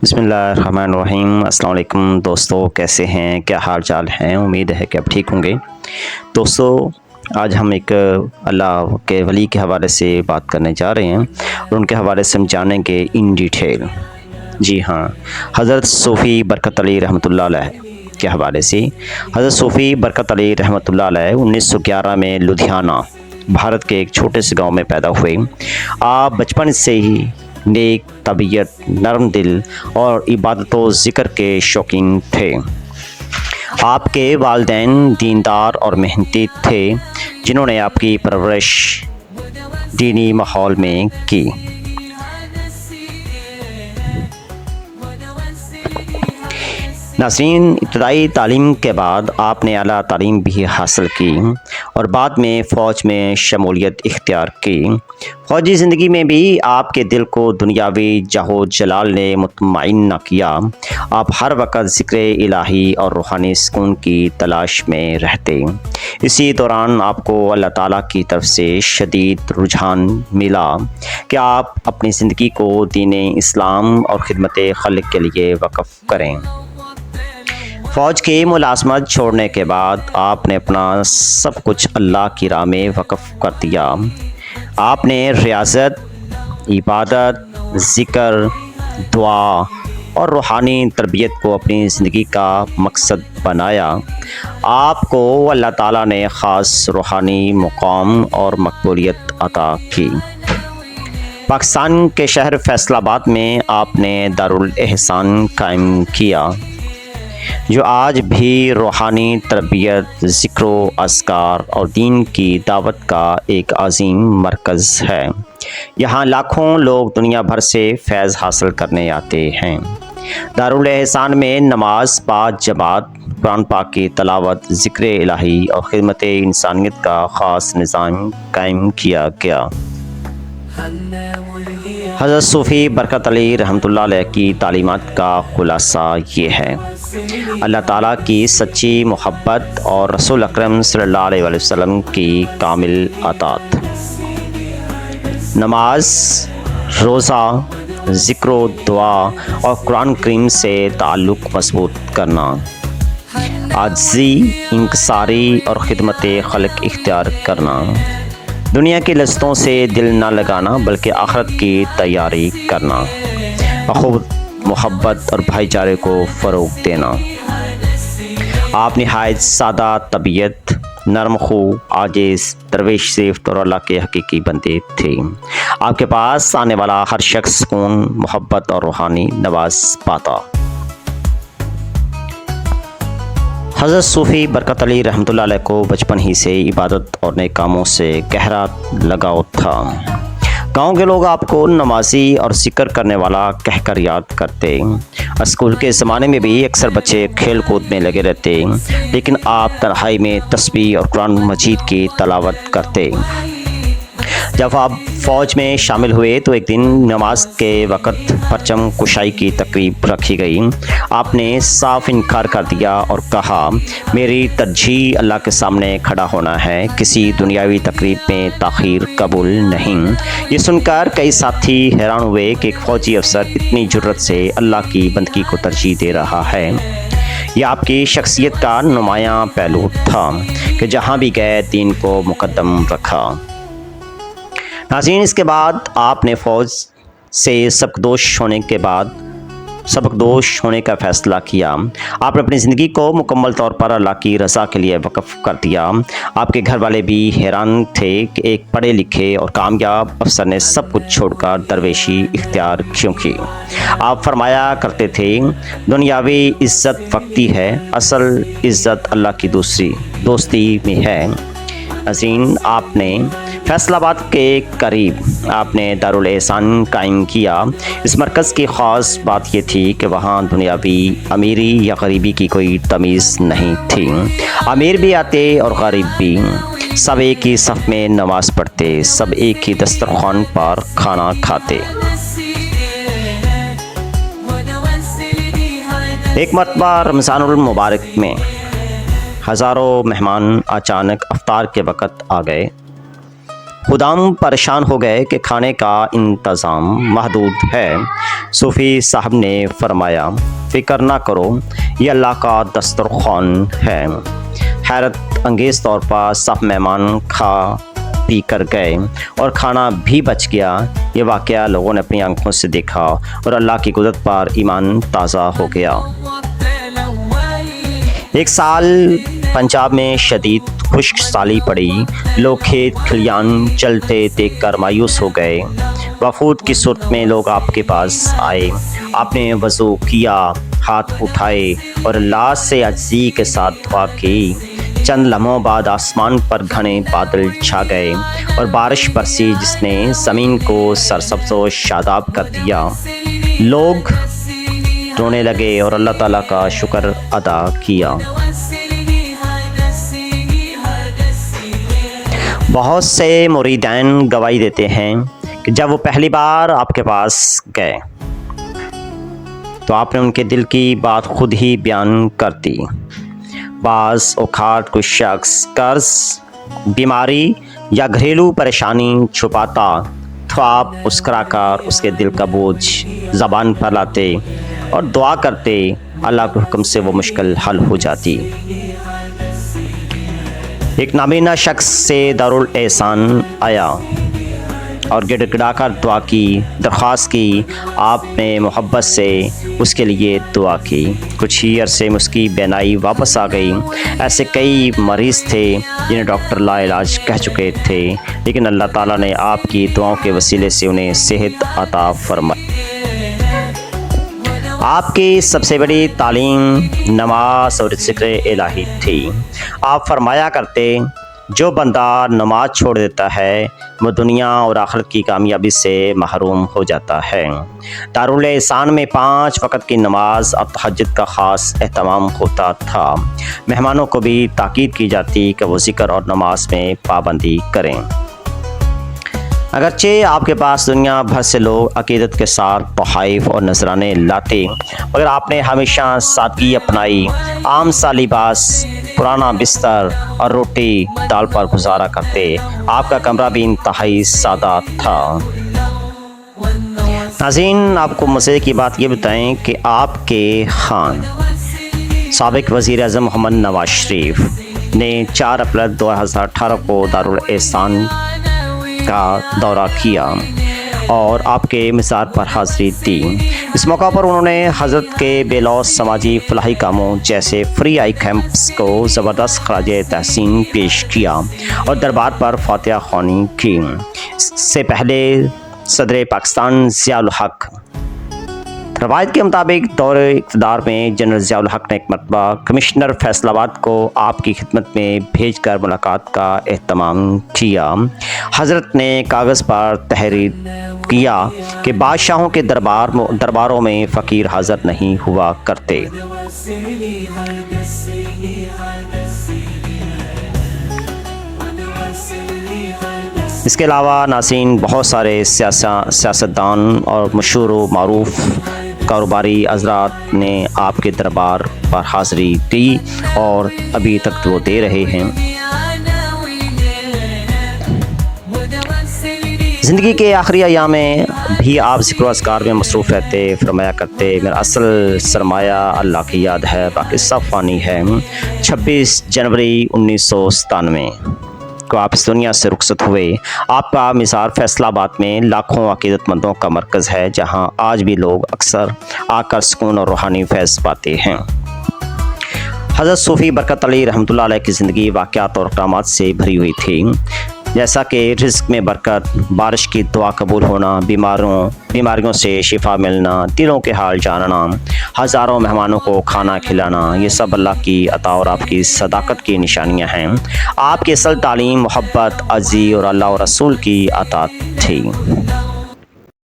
بسم اللہ الرحمن الرحیم۔ السلام علیکم دوستو، کیسے ہیں؟ کیا حال چال ہیں؟ امید ہے کہ آپ ٹھیک ہوں گے۔ دوستو، آج ہم ایک اللہ کے ولی کے حوالے سے بات کرنے جا رہے ہیں اور ان کے حوالے سے ہم جانیں گے ان ڈیٹیل۔ جی ہاں، حضرت صوفی برکت علی رحمۃ اللہ علیہ کے حوالے سے۔ حضرت صوفی برکت علی رحمۃ اللہ علیہ 1911 میں لدھیانہ بھارت کے ایک چھوٹے سے گاؤں میں پیدا ہوئے۔ آپ بچپن سے ہی نیک طبیعت، نرم دل اور عبادت و ذکر کے شوقین تھے۔ آپ کے والدین دیندار اور محنتی تھے، جنہوں نے آپ کی پرورش دینی ماحول میں کی۔ ناظرین، ابتدائی تعلیم کے بعد آپ نے اعلیٰ تعلیم بھی حاصل کی اور بعد میں فوج میں شمولیت اختیار کی۔ فوجی زندگی میں بھی آپ کے دل کو دنیاوی جاہ و جلال نے مطمئن نہ کیا۔ آپ ہر وقت ذکر الہی اور روحانی سکون کی تلاش میں رہتے۔ اسی دوران آپ کو اللہ تعالیٰ کی طرف سے شدید رجحان ملا کہ آپ اپنی زندگی کو دین اسلام اور خدمت خلق کے لیے وقف کریں۔ فوج کی ملازمت چھوڑنے کے بعد آپ نے اپنا سب کچھ اللہ کی راہ میں وقف کر دیا۔ آپ نے ریاضت، عبادت، ذکر، دعا اور روحانی تربیت کو اپنی زندگی کا مقصد بنایا۔ آپ کو اللہ تعالیٰ نے خاص روحانی مقام اور مقبولیت عطا کی۔ پاکستان کے شہر فیصل آباد میں آپ نے دارالاحسان قائم کیا، جو آج بھی روحانی تربیت، ذکر و اذکار اور دین کی دعوت کا ایک عظیم مرکز ہے۔ یہاں لاکھوں لوگ دنیا بھر سے فیض حاصل کرنے آتے ہیں۔ دارالاحسان میں نماز پانچ جماعت، قرآن پاک کی تلاوت، ذکر الہی اور خدمت انسانیت کا خاص نظام قائم کیا گیا۔ حضرت صوفی برکت علی رحمۃ اللہ علیہ کی تعلیمات کا خلاصہ یہ ہے: اللہ تعالیٰ کی سچی محبت اور رسول اکرم صلی اللہ علیہ وآلہ وسلم کی کامل اطاعت، نماز، روزہ، ذکر و دعا اور قرآن کریم سے تعلق مضبوط کرنا، عاجزی، انکساری اور خدمت خلق اختیار کرنا، دنیا کی لذتوں سے دل نہ لگانا بلکہ آخرت کی تیاری کرنا، اخوت، محبت اور بھائی چارے کو فروغ دینا۔ آپ نہایت سادہ طبیعت، نرم خو، عاجز، درویش صفت اور اللہ کے حقیقی بندے تھے۔ آپ کے پاس آنے والا ہر شخص سکون، محبت اور روحانی نواز پاتا۔ حضرت صوفی برکت علی رحمۃ اللہ علیہ کو بچپن ہی سے عبادت اور نیک کاموں سے گہرا لگاؤ تھا۔ گاؤں کے لوگ آپ کو نمازی اور ذکر کرنے والا کہہ کر یاد کرتے۔ اسکول کے زمانے میں بھی اکثر بچے کھیل کود میں لگے رہتے، لیکن آپ تنہائی میں تسبیح اور قرآن مجید کی تلاوت کرتے۔ جب آپ فوج میں شامل ہوئے تو ایک دن نماز کے وقت پرچم کشائی کی تقریب رکھی گئی۔ آپ نے صاف انکار کر دیا اور کہا، میری ترجیح اللہ کے سامنے کھڑا ہونا ہے، کسی دنیاوی تقریب میں تاخیر قبول نہیں۔ یہ سن کر کئی ساتھی حیران ہوئے کہ ایک فوجی افسر اتنی جرأت سے اللہ کی بندگی کو ترجیح دے رہا ہے۔ یہ آپ کی شخصیت کا نمایاں پہلو تھا کہ جہاں بھی گئے دین کو مقدم رکھا۔ ناظرین، اس کے بعد آپ نے فوج سے سبکدوش ہونے کا فیصلہ کیا۔ آپ نے اپنی زندگی کو مکمل طور پر اللہ کی رضا کے لیے وقف کر دیا۔ آپ کے گھر والے بھی حیران تھے کہ ایک پڑھے لکھے اور کامیاب افسر نے سب کچھ چھوڑ کر درویشی اختیار کیوں کی۔ آپ فرمایا کرتے تھے، دنیاوی عزت وقتی ہے، اصل عزت اللہ کی دوستی میں ہے۔ ناظرین، آپ نے فیصل آباد کے قریب آپ نے دارالاحسان قائم کیا۔ اس مرکز کی خاص بات یہ تھی کہ وہاں دنیاوی امیری یا غریبی کی کوئی تمیز نہیں تھی۔ امیر بھی آتے اور غریب بھی، سب ایک ہی صف میں نماز پڑھتے، سب ایک ہی دسترخوان پر کھانا کھاتے۔ ایک مرتبہ رمضان المبارک میں ہزاروں مہمان اچانک افطار کے وقت آ گئے۔ خدام پریشان ہو گئے کہ کھانے کا انتظام محدود ہے۔ صوفی صاحب نے فرمایا، فکر نہ کرو، یہ اللہ کا دسترخوان ہے۔ حیرت انگیز طور پر سب مہمان کھا پی کر گئے اور کھانا بھی بچ گیا۔ یہ واقعہ لوگوں نے اپنی آنکھوں سے دیکھا اور اللہ کی قدرت پر ایمان تازہ ہو گیا۔ ایک سال پنجاب میں شدید خشک سالی پڑی۔ لوگ کھیت کھلیان چلتے دیکھ کر مایوس ہو گئے۔ وفود کی صورت میں لوگ آپ کے پاس آئے۔ آپ نے وضو کیا، ہاتھ اٹھائے اور اللہ سے عاجزی کے ساتھ دعا کی۔ چند لمحوں بعد آسمان پر گھنے بادل چھا گئے اور بارش برسی جس نے زمین کو سرسبز و شاداب کر دیا۔ لوگ رونے لگے اور اللہ تعالیٰ کا شکر ادا کیا۔ بہت سے مریدین گواہی دیتے ہیں کہ جب وہ پہلی بار آپ کے پاس گئے تو آپ نے ان کے دل کی بات خود ہی بیان کر دی۔ بعض اوقات کوئی شخص قرض، بیماری یا گھریلو پریشانی چھپاتا تو آپ مسکرا کر اس کے دل کا بوجھ زبان پر لاتے اور دعا کرتے، اللہ کے حکم سے وہ مشکل حل ہو جاتی۔ ایک نابینا شخص سے دارالاحسان آیا اور گڑ گڑا کر دعا کی، درخواست کی۔ آپ نے محبت سے اس کے لیے دعا کی۔ کچھ ہی عرصے میں اس کی بینائی واپس آ گئی۔ ایسے کئی مریض تھے جنہیں ڈاکٹر لا علاج کہہ چکے تھے، لیکن اللہ تعالیٰ نے آپ کی دعاؤں کے وسیلے سے انہیں صحت عطا فرمائی۔ آپ کی سب سے بڑی تعلیم نماز اور ذکر الہی تھی۔ آپ فرمایا کرتے، جو بندہ نماز چھوڑ دیتا ہے وہ دنیا اور آخرت کی کامیابی سے محروم ہو جاتا ہے۔ دارالاحسان میں 5 وقت کی نماز اور تہجد کا خاص اہتمام ہوتا تھا۔ مہمانوں کو بھی تاکید کی جاتی کہ وہ ذکر اور نماز میں پابندی کریں۔ اگرچہ آپ کے پاس دنیا بھر سے لوگ عقیدت کے ساتھ تحائف اور نذرانے لاتے، مگر آپ نے ہمیشہ سادگی اپنائی۔ عام سا لباس، پرانا بستر اور روٹی دال پر گزارا کرتے۔ آپ کا کمرہ بھی انتہائی سادہ تھا۔ ناظرین، آپ کو مزے کی بات یہ بتائیں کہ آپ کے خان سابق وزیر اعظم محمد نواز شریف نے 4 اپریل 2018 کو دارالاحسان کا دورہ کیا اور آپ کے مزار پر حاضری دی۔ اس موقع پر انہوں نے حضرت کے بے لوث سماجی فلاحی کاموں جیسے فری آئی کیمپس کو زبردست خراج تحسین پیش کیا اور دربار پر فاتحہ خوانی کی۔ اس سے پہلے صدر پاکستان ضیاء الحق، روایت کے مطابق دور اقتدار میں جنرل ضیاء الحق نے ایک مرتبہ کمشنر فیصل آباد کو آپ کی خدمت میں بھیج کر ملاقات کا اہتمام کیا۔ حضرت نے کاغذ پر تحریر کیا کہ بادشاہوں کے درباروں میں فقیر حاضر نہیں ہوا کرتے۔ اس کے علاوہ ناظرین، بہت سارے سیاستدان اور مشہور و معروف کاروباری حضرات نے آپ کے دربار پر حاضری دی اور ابھی تک وہ دے رہے ہیں۔ زندگی کے آخری ایام میں بھی آپ ذکر و اذکار میں مصروف رہتے، فرمایا کرتے، میرا اصل سرمایہ اللہ کی یاد ہے، باقی سب فانی ہے۔ 26 جنوری 1997 کو آپ اس دنیا سے رخصت ہوئے۔ آپ کا مزار فیصل آباد میں لاکھوں عقیدت مندوں کا مرکز ہے، جہاں آج بھی لوگ اکثر آ کر سکون اور روحانی فیض پاتے ہیں۔ حضرت صوفی برکت علی رحمۃ اللہ علیہ کی زندگی واقعات اور اقدامات سے بھری ہوئی تھی، جیسا کہ رزق میں برکت، بارش کی دعا قبول ہونا، بیماریوں سے شفا ملنا، دلوں کے حال جاننا، ہزاروں مہمانوں کو کھانا کھلانا، یہ سب اللہ کی عطا اور آپ کی صداقت کی نشانیاں ہیں۔ آپ کی اصل تعلیم محبت، عزی اور اللہ و رسول کی اطاعت تھی۔